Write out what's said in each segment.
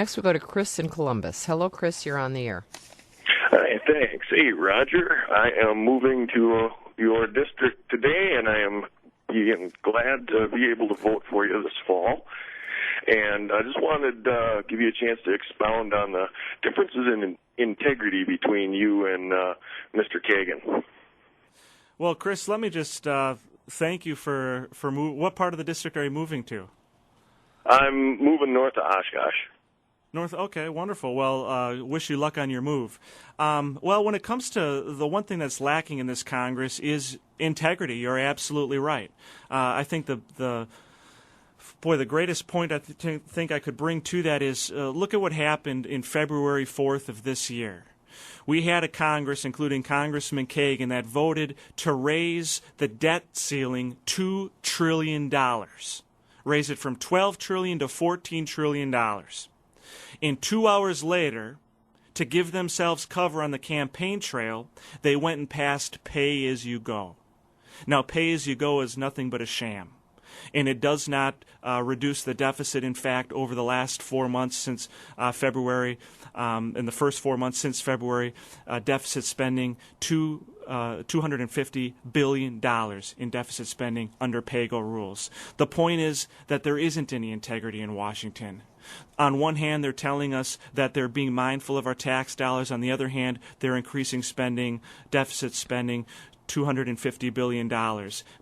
Next, we go to Chris in Columbus. Hello, Chris. You're on the air. Hi, thanks. Hey, Roger. I am moving to your district today, and I am glad to be able to vote for you this fall. And I just wanted to give you a chance to expound on the differences in integrity between you and Mr. Kagan. Well, Chris, let me just thank you for what part of the district are you moving to? I'm moving north to Oshkosh. North, okay, wonderful. Well, wish you luck on your move. Well, when it comes to the one thing that's lacking in this Congress is integrity. You're absolutely right. I think the greatest point I think I could bring to that is look at what happened in February 4th of this year. We had a Congress, including Congressman Kagan, that voted to raise the debt ceiling $2 trillion, raise it from $12 trillion to $14 trillion. And 2 hours later, to give themselves cover on the campaign trail, they went and passed pay-as-you-go. Now, pay-as-you-go is nothing but a sham. And it does not reduce the deficit. In fact, over the last 4 months since February, in the first 4 months since February, deficit spending $250 billion in deficit spending under pay-go rules. The point is that there isn't any integrity in Washington. On one hand, they're telling us that they're being mindful of our tax dollars. On the other hand, they're increasing spending, deficit spending, $250 billion.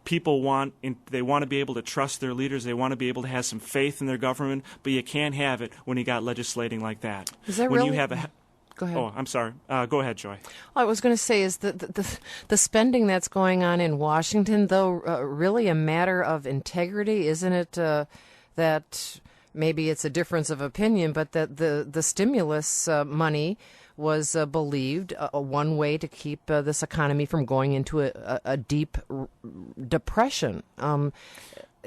People want to be able to trust their leaders. They want to be able to have some faith in their government, but you can't have it when you got legislating like that. Is that when really? You have a Go ahead. Oh, I'm sorry. Go ahead, Joy. I was going to say, is the spending that's going on in Washington, though, really a matter of integrity? Isn't it that maybe it's a difference of opinion, but that the stimulus money was believed one way to keep this economy from going into a deep depression.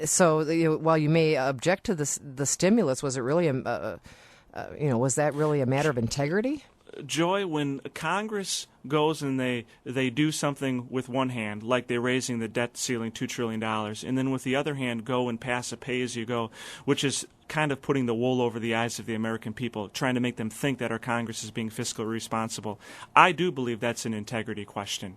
So while you may object to the stimulus, was it really was that really a matter of integrity? Joy, when Congress goes and they do something with one hand, like they're raising the debt ceiling $2 trillion, and then with the other hand go and pass a pay-as-you-go, which is kind of putting the wool over the eyes of the American people, trying to make them think that our Congress is being fiscally responsible, I do believe that's an integrity question.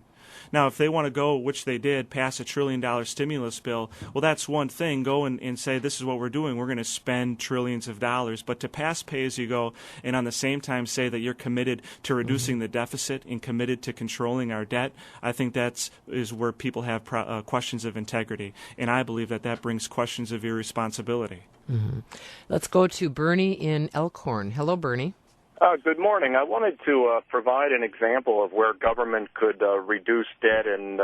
Now, if they want to go, which they did, pass $1 trillion stimulus bill, well, that's one thing. Go and say, this is what we're doing. We're going to spend trillions of dollars. But to pass pay-as-you-go and on the same time say that you're committed to reducing the deficit and committed to controlling our debt, I think that is where people have questions of integrity. And I believe that brings questions of irresponsibility. Mm-hmm. Let's go to Bernie in Elkhorn. Hello, Bernie. Good morning. I wanted to provide an example of where government could reduce debt and,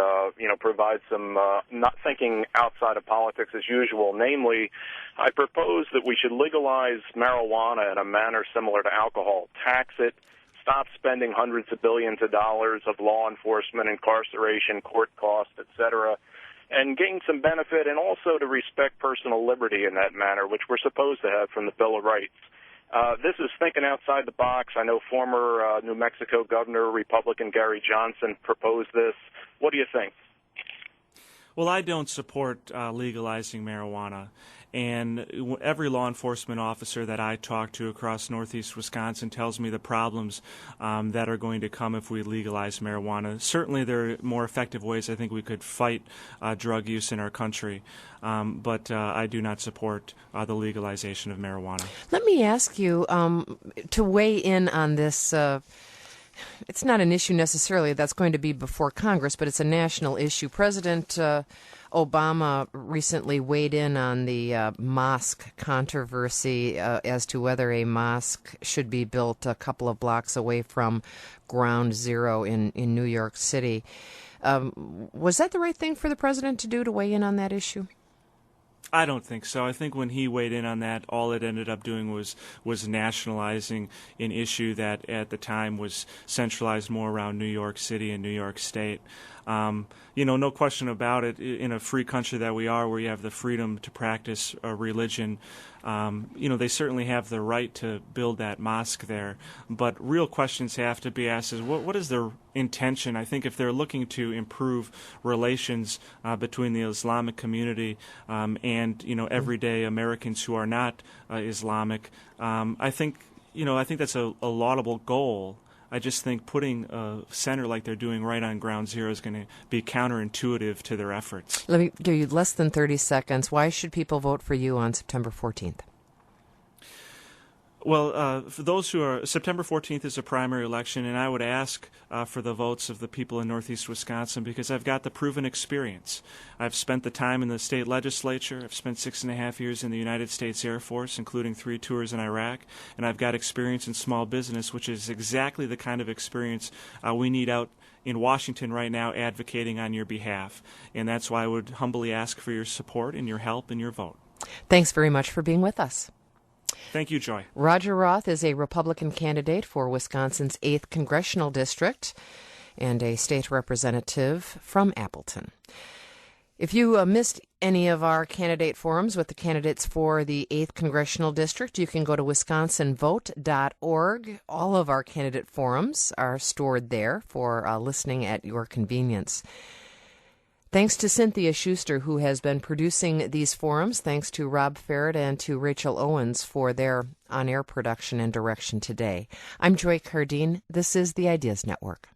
provide some not thinking outside of politics as usual. Namely, I propose that we should legalize marijuana in a manner similar to alcohol, tax it, stop spending hundreds of billions of dollars of law enforcement, incarceration, court costs, etc., and gain some benefit, and also to respect personal liberty in that manner, which we're supposed to have from the Bill of Rights. This is thinking outside the box. I know former New Mexico Governor, Republican Gary Johnson, proposed this. What do you think? Well, I don't support legalizing marijuana. And every law enforcement officer that I talk to across northeast Wisconsin tells me the problems that are going to come if we legalize marijuana. Certainly there are more effective ways I think we could fight drug use in our country, but I do not support the legalization of marijuana. Let me ask you to weigh in on this. It's not an issue necessarily that's going to be before Congress, but it's a national issue. President Obama recently weighed in on the mosque controversy as to whether a mosque should be built a couple of blocks away from Ground Zero in New York City. Was that the right thing for the president to do, to weigh in on that issue? I don't think so. I think when he weighed in on that, all it ended up doing was nationalizing an issue that at the time was centralized more around New York City and New York State. No question about it, in a free country that we are, where you have the freedom to practice a religion, they certainly have the right to build that mosque there. But real questions have to be asked is what is their intention? I think if they're looking to improve relations between the Islamic community and everyday Americans who are not Islamic, I think I think that's a laudable goal. I just think putting a center like they're doing right on ground zero is going to be counterintuitive to their efforts. Let me give you less than 30 seconds. Why should people vote for you on September 14th? Well, for those who are, September 14th is a primary election, and I would ask for the votes of the people in Northeast Wisconsin because I've got the proven experience. I've spent the time in the state legislature. I've spent 6.5 years in the United States Air Force, including 3 tours in Iraq, and I've got experience in small business, which is exactly the kind of experience we need out in Washington right now advocating on your behalf. And that's why I would humbly ask for your support and your help and your vote. Thanks very much for being with us. Thank you, Joy. Roger Roth is a Republican candidate for Wisconsin's 8th Congressional District and a state representative from Appleton. If you missed any of our candidate forums with the candidates for the 8th Congressional District, you can go to wisconsinvote.org. All of our candidate forums are stored there for listening at your convenience. Thanks to Cynthia Schuster, who has been producing these forums. Thanks to Rob Farrett and to Rachel Owens for their on-air production and direction today. I'm Joy Cardin. This is the Ideas Network.